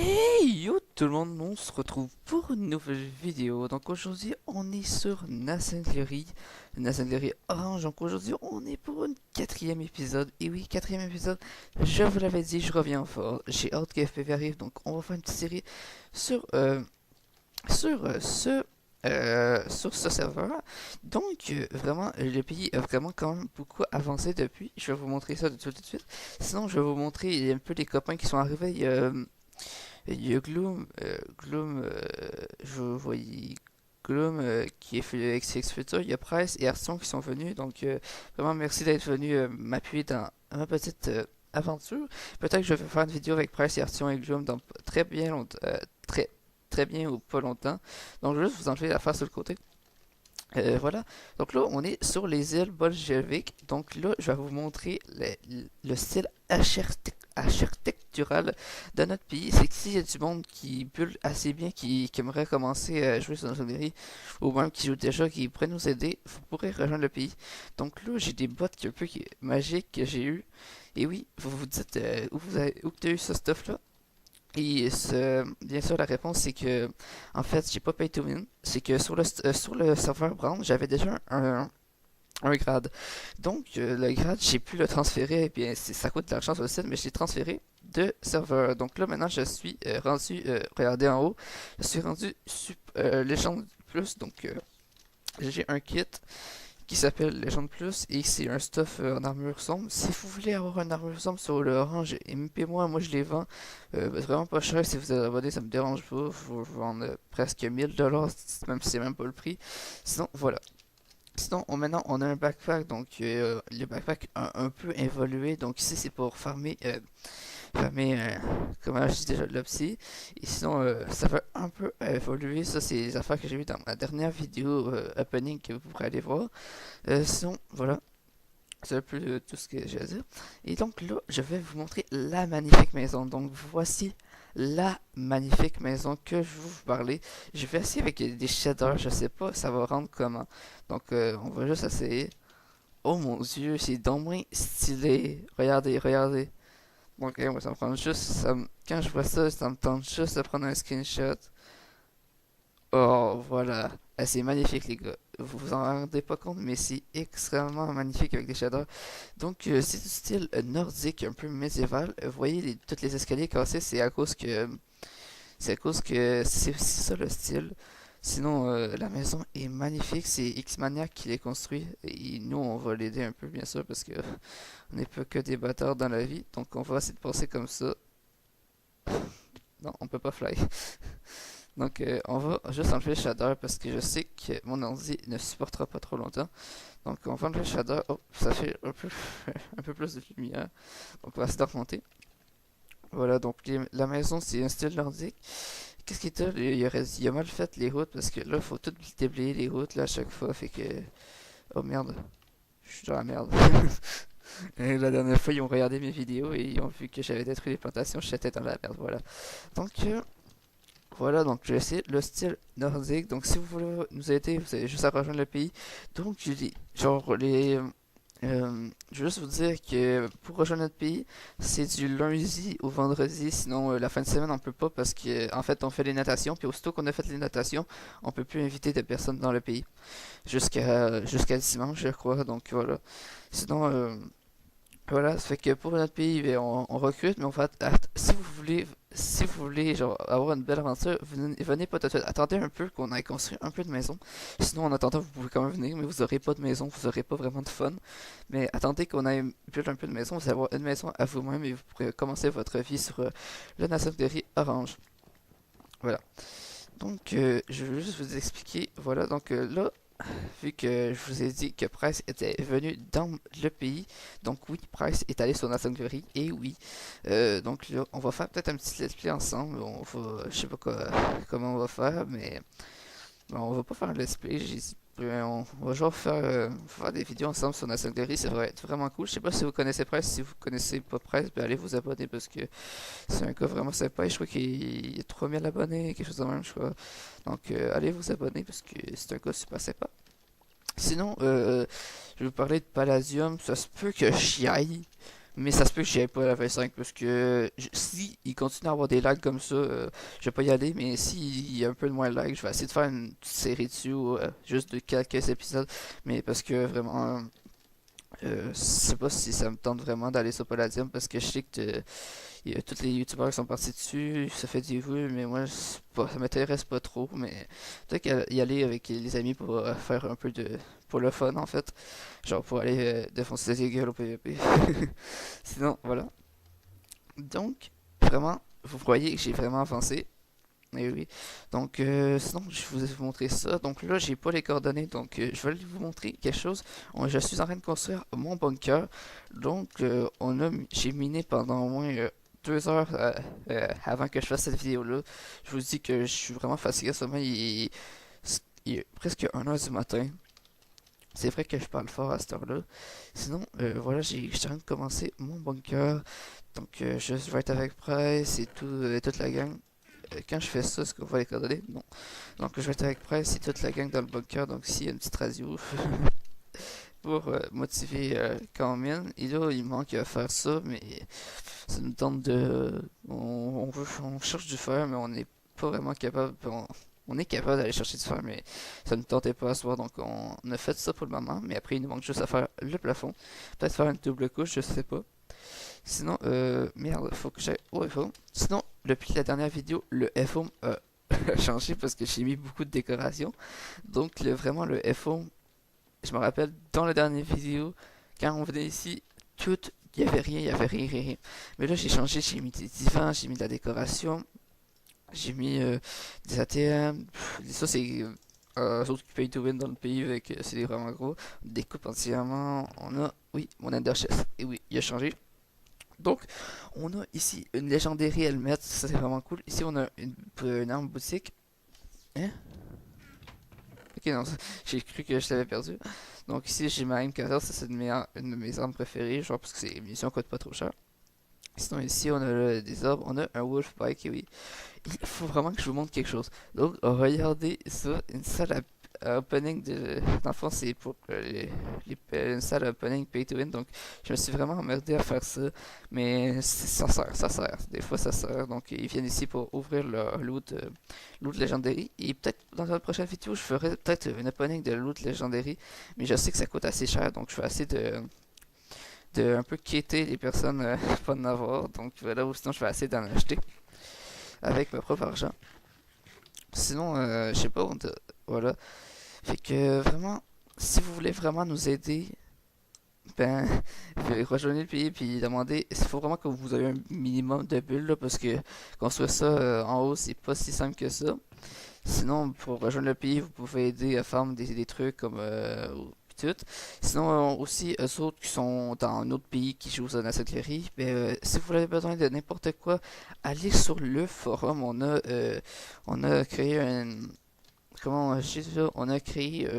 Hey yo tout le monde, on se retrouve pour une nouvelle vidéo. Donc aujourd'hui on est sur Nascentlery Orange. Donc aujourd'hui on est pour un quatrième épisode. Et oui, quatrième épisode, je vous l'avais dit, je reviens fort. J'ai hâte que FPV arrive, donc on va faire une petite série sur, sur euh, ce... sur ce serveur. Donc vraiment le pays a vraiment quand même beaucoup avancé depuis. Je vais vous montrer ça tout de suite. Sinon je vais vous montrer un peu les copains qui sont arrivés. Il y a Gloom, je voyais Gloom qui est fait avec CX Future, il y a Price et Arston qui sont venus, donc vraiment merci d'être venu m'appuyer dans ma petite aventure. Peut-être que je vais faire une vidéo avec Price et Arston et Gloom dans très bien longtemps, très bien ou pas longtemps. Donc je vais juste vous enlever la face sur le côté. Voilà, donc là on est sur les îles Bolcheviques. Donc là je vais vous montrer le style architectural de notre pays. C'est que s'il y a du monde qui bulle assez bien, qui aimerait commencer à jouer sur notre galerie, ou même qui joue déjà, qui pourrait nous aider, vous pourrez rejoindre le pays. Donc là j'ai des bots un peu magiques que j'ai eu. Et oui, vous vous dites où tu as eu ce stuff là. Et bien sûr, la réponse c'est que, en fait, j'ai pas pay to win. C'est que sur le serveur Brown, j'avais déjà un grade. Donc, le grade, j'ai pu le transférer. Et bien, ça coûte de l'argent sur le site, mais je l'ai transféré de serveur. Donc là, maintenant, je suis rendu, regardez en haut, je suis rendu Légende Plus. Donc, j'ai un kit qui s'appelle Légende Plus et c'est un stuff en armure sombre. Si vous voulez avoir une armure sombre sur le orange, MP moi je les vends vraiment pas cher. Si vous êtes abonné, ça me dérange pas. Je vous vends presque 1000$, même si c'est même pas le prix. Sinon, voilà. Sinon, maintenant, on a un backpack, donc le backpack a un peu évolué. Donc ici, c'est pour farmer comment je dis déjà, l'opsie. Et sinon, ça va un peu évoluer. Ça, c'est les affaires que j'ai vues dans ma dernière vidéo opening que vous pourrez aller voir. Sinon, voilà, c'est un peu tout ce que j'ai à dire. Et donc là, je vais vous montrer la magnifique maison. Donc voici la magnifique maison que je vais vous parler. Je vais essayer avec des shaders, je sais pas, ça va rendre comment. Donc on va juste essayer. Oh mon dieu, c'est donc moins stylé. Regardez, regardez. Donc moi, ça me prend juste, quand je vois ça, ça me tente juste de prendre un screenshot. Oh, voilà. C'est magnifique, les gars. Vous vous en rendez pas compte, mais c'est extrêmement magnifique avec des shaders. Donc, c'est du style nordique, un peu médiéval. Vous voyez, tous les escaliers cassés, c'est ça le style. Sinon, la maison est magnifique. C'est X-Maniac qui les construit. Et nous, on va l'aider un peu, bien sûr, parce que on n'est pas que des bâtards dans la vie. Donc, on va essayer de passer comme ça. Non, on peut pas fly. Donc, on va juste enlever le shader parce que je sais que mon ordi ne supportera pas trop longtemps. Donc, on va enlever le shader. Oh, ça fait un peu, un peu plus de lumière. Donc, on va essayer de remonter. Voilà, donc la maison, c'est un style nordique. Qu'est-ce qu'il y a? Il a mal fait les routes parce que là, il faut tout déblayer les routes là, à chaque fois. Fait que. Oh merde, je suis dans la merde. Et la dernière fois, ils ont regardé mes vidéos et ils ont vu que j'avais détruit les plantations. J'étais dans la merde, voilà. Donc, voilà, donc je vais essayer le style nordique. Donc si vous voulez nous aider, vous avez juste à rejoindre le pays. Donc je veux juste vous dire que pour rejoindre notre pays, c'est du lundi au vendredi. Sinon la fin de semaine on peut pas parce que en fait on fait les natations. Puis aussitôt qu'on a fait les natations, on peut plus inviter de personnes dans le pays jusqu'à dimanche, je crois. Donc voilà. Sinon voilà, ça fait que pour notre pays, ben, on recrute, mais on va si vous voulez genre avoir une belle aventure, venez pas tout de suite. Attendez un peu qu'on ait construit un peu de maison. Sinon, en attendant, vous pouvez quand même venir, mais vous aurez pas de maison, vous aurez pas vraiment de fun. Mais attendez qu'on ait build un peu de maison, vous allez avoir une maison à vous-même et vous pourrez commencer votre vie sur le National Dairy Orange. Voilà. Donc, je vais juste vous expliquer. Voilà, donc là, vu que je vous ai dit que Price était venu dans le pays, donc oui, Price est allé sur Nathan Glory, et oui, donc là, on va faire peut-être un petit let's play ensemble, je sais pas comment on va faire, mais bon, on va pas faire un let's play, on va genre faire des vidéos ensemble sur Nathan Glory, ça va être vraiment cool. Je sais pas si vous connaissez Price, si vous connaissez pas Price, ben allez vous abonner parce que c'est un gars vraiment sympa et je crois qu'il y a 3000 abonnés, quelque chose de même, je crois. Donc allez vous abonner parce que c'est un gars super sympa. Sinon, je vais vous parler de Palladium. Ça se peut que j'y aille, Mais ça se peut que j'y aille pas à la 25 parce que si il continue à avoir des lags comme ça, je vais pas y aller. Mais s'il y a un peu de moins de lag, je vais essayer de faire une petite série dessus, juste de quelques épisodes. Mais parce que vraiment, je sais pas si ça me tente vraiment d'aller sur Palladium parce que je sais que tous les youtubeurs qui sont partis dessus, ça fait des vues, mais moi ça m'intéresse pas trop. Mais peut-être y aller avec les amis pour faire un peu de pour le fun en fait, genre pour aller défoncer des gueules au PvP. Sinon, voilà. Donc, vraiment, vous voyez que j'ai vraiment avancé. Et oui. Donc, sinon, je vous ai montré ça. Donc là, j'ai pas les coordonnées. Donc, je vais vous montrer quelque chose. Je suis en train de construire mon bunker. Donc, j'ai miné pendant au moins 2 heures avant que je fasse cette vidéo-là. Je vous dis que je suis vraiment fatigué. Seulement, il est presque 1h du matin. C'est vrai que je parle fort à cette heure-là. Sinon, voilà, je suis en train de commencer mon bunker. Donc, je vais être avec Price et toute la gang. Quand je fais ça, est-ce qu'on va les coordonnées? Non. Donc, je vais être avec Price et toute la gang dans le bunker. Donc, ici, il y a une petite radio pour motiver quand on mine. Et là, il manque à faire ça, mais ça nous tente de. On cherche du fer, mais on n'est pas vraiment capable. On est capable d'aller chercher du fer, mais ça ne tentait pas à se voir. Donc, on a fait ça pour le moment. Mais après, il nous manque juste à faire le plafond. Peut-être faire une double couche, je sais pas. Sinon, merde, faut que j'aille au FO. Sinon, depuis la dernière vidéo, le FO a changé parce que j'ai mis beaucoup de décorations. Donc, vraiment, le FO, je me rappelle, dans la dernière vidéo, quand on venait ici, il n'y avait rien, il n'y avait rien, rien, rien. Mais là, j'ai changé, j'ai mis des divans, j'ai mis de la décoration, j'ai mis des ATM. Ça, c'est autres qui pay to win dans le pays, avec c'est vraiment gros. Des coupes entièrement. On a, oui, mon Ender Chest. Et oui, il a changé. Donc, on a ici une légendairie helmet, ça c'est vraiment cool. Ici, on a une arme boutique. Hein? Ok, non, j'ai cru que je l'avais perdu. Donc, ici, j'ai ma M14, ça c'est une de mes armes préférées, genre parce que ces munitions coûtent pas trop cher. Sinon, ici, on a des arbres, on a un wolf bike, et oui. Il faut vraiment que je vous montre quelque chose. Donc, regardez ça, une salle à opening dans le fond, c'est pour une salle à opening pay to win. Donc, je me suis vraiment emmerdé à faire ça. Mais ça sert, ça sert. Des fois, ça sert. Donc, ils viennent ici pour ouvrir leur loot Legendary. Et peut-être dans la prochaine vidéo, je ferai peut-être une opening de loot Legendary. Mais je sais que ça coûte assez cher. Donc, je vais essayer de un peu quitter les personnes pas d'en avoir. Donc, voilà, ou sinon, je vais essayer d'en acheter avec mon propre argent. Sinon, je sais pas, voilà. Fait que vraiment, si vous voulez vraiment nous aider, ben, rejoignez le pays puis demandez. Il faut vraiment que vous ayez un minimum de bulles là, parce que construire ça en haut, c'est pas si simple que ça. Sinon, pour rejoindre le pays, vous pouvez aider à faire des trucs comme tout. Sinon, aussi, eux autres qui sont dans un autre pays qui jouent à la sorcellerie, ben, si vous avez besoin de n'importe quoi, allez sur le forum. On a créé un. Comment je sais ça? On a créé.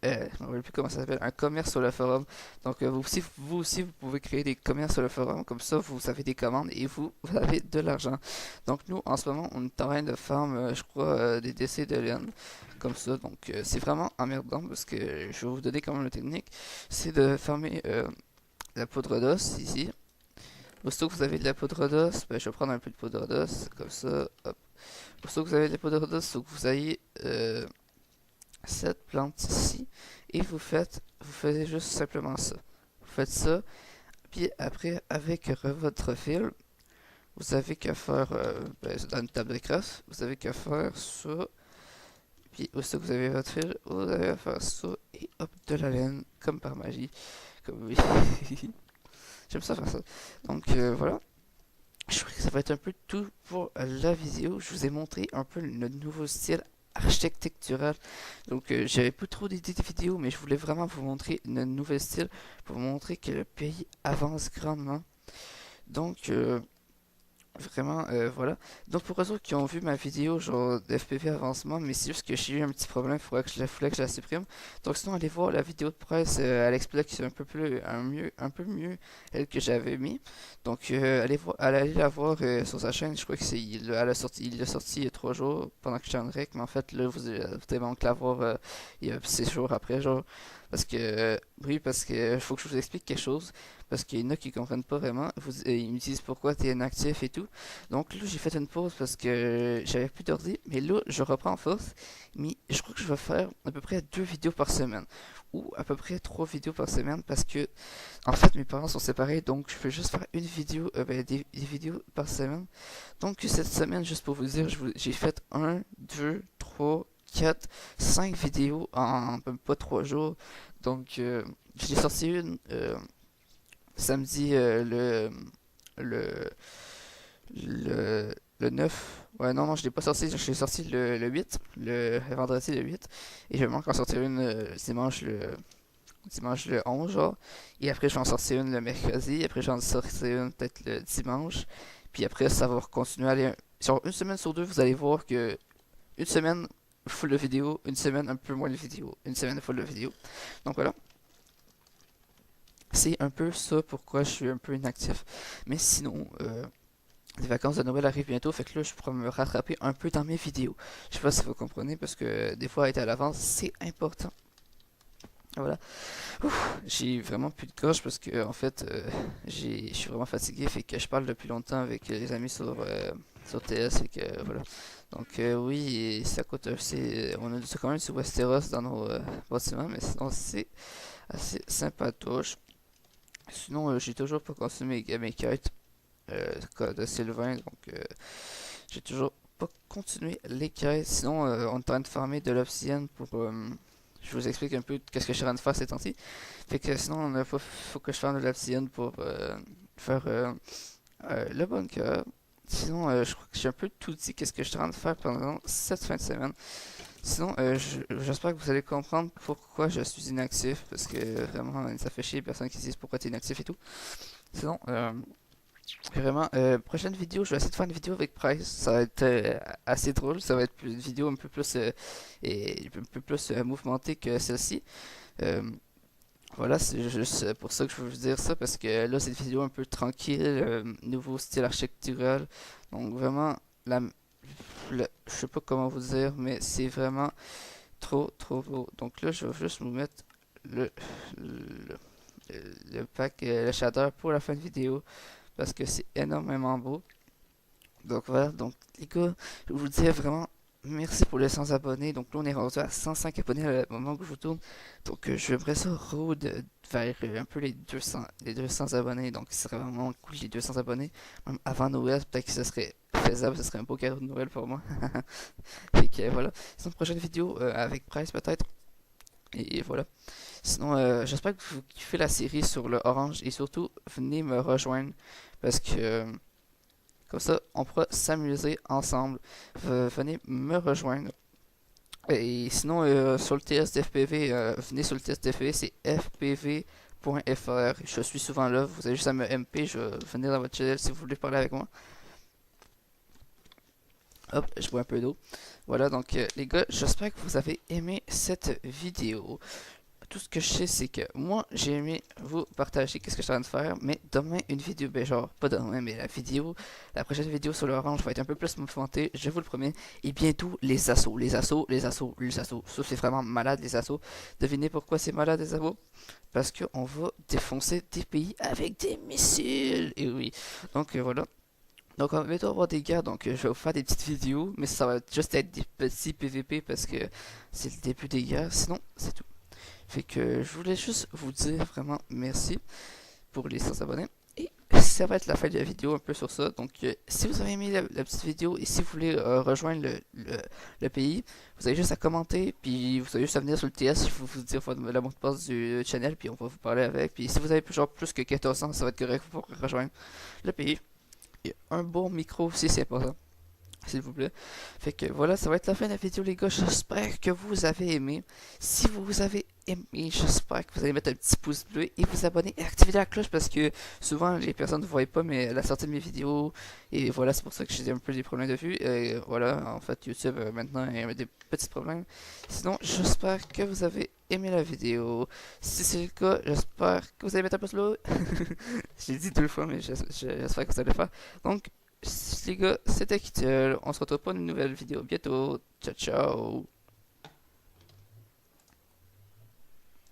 Je me rappelle plus comment ça s'appelle, un commerce sur le forum. Donc vous aussi, vous pouvez créer des commerces sur le forum. Comme ça, vous avez des commandes et vous avez de l'argent. Donc nous, en ce moment, on est en train de farm, je crois, des décès de laine. Comme ça, donc c'est vraiment emmerdant parce que je vais vous donner quand même la technique. C'est de farmer la poudre d'os ici. Aussitôt que vous avez de la poudre d'os, ben, je vais prendre un peu de poudre d'os, comme ça, hop. Aussitôt que vous avez de la poudre d'os, il faut que vous ayez cette plante ici et vous faites juste simplement ça. Vous faites ça, puis après avec votre fil, vous avez qu'à faire dans une table de craft, vous avez qu'à faire ça, puis aussitôt que vous avez votre fil, vous avez à faire ça et hop, de la laine comme par magie. Comme oui. J'aime ça faire ça. Donc voilà. Je crois que ça va être un peu tout pour la vidéo. Je vous ai montré un peu le nouveau style architectural. Donc j'avais pas trop d'idées de vidéo, mais je voulais vraiment vous montrer le nouvel style pour vous montrer que le pays avance grandement. Donc vraiment, voilà. Donc pour eux autres qui ont vu ma vidéo genre d'FPV avancement, mais c'est juste que j'ai eu un petit problème, il fallait que je la supprime. Donc sinon allez voir la vidéo de presse, elle explique c'est un peu mieux elle que j'avais mis. Donc allez la voir sur sa chaîne, je crois que il l'a sorti il y a 3 jours pendant que j'étais en rec, mais en fait là vous allez donc la voir il y a 6 jours après genre. Parce que, oui, parce que faut que je vous explique quelque chose. Parce qu'il y en a qui comprennent pas vraiment. Ils me disent pourquoi tu es inactif et tout. Donc là, j'ai fait une pause parce que j'avais plus d'ordi. Mais là, je reprends en force. Mais je crois que je vais faire à peu près 2 vidéos par semaine. Ou à peu près 3 vidéos par semaine. Parce que, en fait, mes parents sont séparés. Donc, je peux juste faire une vidéo, des vidéos par semaine. Donc, cette semaine, juste pour vous dire, j'ai fait 5 vidéos en même pas 3 jours. Donc, j'ai sorti une samedi le, le 9. Ouais, non, non, je l'ai pas sorti. Je l'ai sorti le 8, le vendredi le 8. Et je vais encore sortir une dimanche le 11, genre. Et après, je vais en sortir une le mercredi. Après, je vais en sortir une peut-être le dimanche. Puis après, ça va continuer à aller. Sur une semaine sur deux, vous allez voir que une semaine full de vidéos, une semaine un peu moins de vidéos, une semaine full de vidéos. Donc voilà, c'est un peu ça pourquoi je suis un peu inactif. Mais sinon, les vacances de Noël arrivent bientôt, fait que là, je pourrais me rattraper un peu dans mes vidéos. Je sais pas si vous comprenez, parce que des fois, être à l'avance, c'est important. Voilà. J'ai vraiment plus de gorge parce que en fait je suis vraiment fatigué fait que je parle depuis longtemps avec les amis sur TS et que voilà. Donc oui, et ça coûte assez. On a quand même sur Westeros dans nos bâtiments, mais sinon c'est assez sympatoche. Sinon j'ai toujours pas consommé mes quêtes de Sylvain, donc j'ai toujours pas continué les quêtes. Sinon on est en train de farmer de l'obsidienne pour je vous explique un peu qu'est-ce que je suis en train de faire ces temps-ci. Fait que sinon, faut que je fasse de l'obsidienne pour faire le bunker. Sinon, je crois que j'ai un peu tout dit qu'est-ce que je suis en train de faire pendant cette fin de semaine. Sinon, j'espère que vous allez comprendre pourquoi je suis inactif. Parce que vraiment, ça fait chier les personnes qui disent pourquoi tu es inactif et tout. Sinon, vraiment, prochaine vidéo, je vais essayer de faire une vidéo avec Price. Ça va être assez drôle. Ça va être une vidéo un peu plus, mouvementée que celle-ci. Euh, voilà, c'est juste pour ça que je veux vous dire ça, parce que là, c'est une vidéo un peu tranquille, nouveau style architectural. Donc vraiment, la, je sais pas comment vous dire, mais c'est vraiment trop, trop beau. Donc là, je vais juste vous mettre le, le, le pack, le shader pour la fin de vidéo, parce que c'est énormément beau. Donc voilà, donc les gars, je vous dis vraiment merci pour les 100 abonnés. Donc là on est rendu à 105 abonnés au moment où je vous tourne. Donc j'aimerais ça road vers un peu les 200 abonnés. Donc ce serait vraiment cool les 200 abonnés. Même avant Noël, peut-être que ce serait faisable, ce serait un beau cadeau de Noël pour moi. Et que voilà, c'est une prochaine vidéo avec Price peut-être. Et voilà. Sinon, j'espère que vous kiffez la série sur le orange et surtout venez me rejoindre parce que comme ça, on pourra s'amuser ensemble. Venez me rejoindre. Et sinon, sur le TS d'FPV, venez sur le TS d'FPV, c'est fpv.fr. Je suis souvent là. Vous avez juste à me MP. Je vais venir dans votre channel si vous voulez parler avec moi. Hop, je bois un peu d'eau. Voilà, donc les gars, j'espère que vous avez aimé cette vidéo. Tout ce que je sais, c'est que moi, j'ai aimé vous partager qu'est-ce que je suis en train de faire, mais demain, une vidéo, ben genre, pas demain, mais la prochaine vidéo sur l'orange va être un peu plus mouvementée, je vous le promets, et bientôt, les assauts, les assauts, les assauts, les assauts, ça c'est vraiment malade, les assauts. Devinez pourquoi c'est malade, les assauts? Parce qu'on va défoncer des pays avec des missiles, et oui, donc voilà. Donc on va bientôt avoir des guerres, donc je vais vous faire des petites vidéos, mais ça va juste être des petits PVP parce que c'est le début des guerres, sinon, c'est tout. Fait que je voulais juste vous dire vraiment merci pour les 100 abonnés. Et ça va être la fin de la vidéo un peu sur ça. Donc si vous avez aimé la petite vidéo et si vous voulez rejoindre le pays, vous avez juste à commenter. Puis vous avez juste à venir sur le TS. Je vais vous dire la mot de passe du channel. Puis on va vous parler avec. Puis si vous avez genre plus que 14 ans, ça va être correct pour rejoindre le pays. Et un bon micro aussi, c'est important s'il vous plaît. Fait que voilà, ça va être la fin de la vidéo les gars, j'espère que vous avez aimé. Si vous avez aimé, j'espère que vous allez mettre un petit pouce bleu et vous abonner et activer la cloche parce que souvent les personnes ne voient pas mais la sortie de mes vidéos et voilà, c'est pour ça que j'ai un peu des problèmes de vue. Et voilà, en fait YouTube maintenant il y a des petits problèmes. Sinon, j'espère que vous avez aimé la vidéo. Si c'est le cas, j'espère que vous allez mettre un pouce bleu. Je l'ai dit 2 fois mais j'espère que vous allez le faire. Donc les gars, c'était Kittel. On se retrouve pour une nouvelle vidéo bientôt. Ciao, ciao.